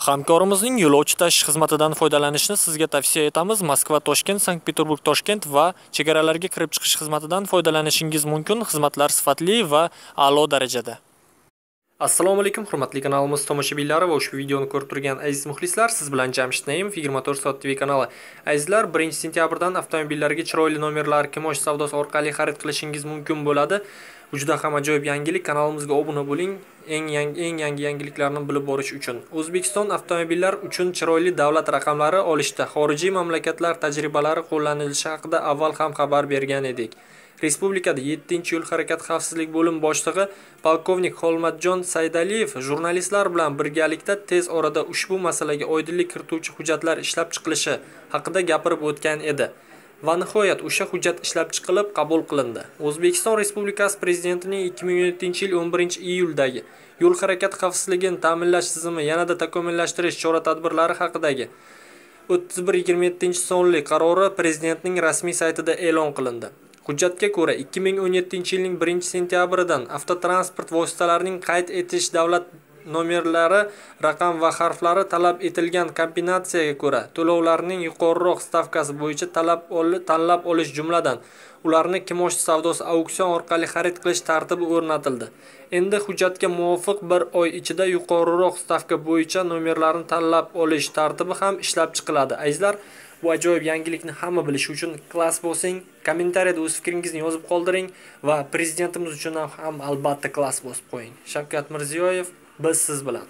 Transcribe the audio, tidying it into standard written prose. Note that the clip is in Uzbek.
Hamkorimizning yo'lovchi tashish xizmatidan foydalanishni sizga tavsiya etamiz. Moskva, Toshkent, Sankt-Peterburg, Toshkent va chegaralarga kirib chiqish xizmatidan foydalanishingiz mumkin. Xizmatlar sifatli va a'lo darajada. Assalomu alaykum, hurmatli kanalimiz tomoshabinlari va ushbu videoni ko'rib turgan aziz muxlislar, siz bilan Jamshid Naimov, 24 soat TV kanali. Azizlar, 1-sentyabrdan avtomobillarga chiroyli nomerlar kimosh savdosi orqali xarid qilishingiz mumkin bo'ladi. Juda ham ajoyib yangilik, kanalimizga obuna bo'ling. Eng yangi yangiliklarni bilib borish uchun. O'zbekiston avtomobillar uchun chiroyli davlat raqamlari olishda xorijiy mamlakatlar tajribalari qo'llanilishi haqida avval ham xabar bergan edik. Respublikada 7-yo'l harakat xavfsizlik bo'lim boshlig'i polkovnik Xolmatjon Saydaliyev jurnalistlar bilan birgalikda tez orada ushbu masalaga oydinlik kirituvchi hujjatlar ishlab chiqilishi haqida gapirib o'tgan edi. Va nihoyat o'sha hujjat ishlab chiqilib qabul qilindi. O'zbekiston Respublikasi Prezidentining 2017-yil 11-iyuldagi yo'l harakat xavfsizligini ta'minlash tizimi yanada takomillashtirish chora-tadbirlari haqidagi 31/27 qarori Prezidentning rasmiy saytida e'lon qilindi. Hujjatga ko'ra 2017-yilning 1-sentyabridan avtotransport vositalarining qayd etish davlat nomerlari, raqam va harflari talab etilgan kombinatsiyaga ko'ra to'lovlarning yuqoriroq stavkasi bo'yicha tanlab olish jumladan ularni kimosh savdosi auksion orqali xarid qilish tartibi o'rnatildi. Endi hujjatga muvofiq bir oy ichida yuqoriroq stavka bo'yicha nomerlarni tanlab olish tartibi ham ishlab chiqiladi. Azizlar, bu ajoyib yangilikni hamma bilishi uchun klass bo'lsang, kommentariyada o'z fikringizni yozib qoldiring va prezidentimiz uchun ham albatta klass bosib qo'ying. Shavkat Mirziyoyev, biz siz bilan.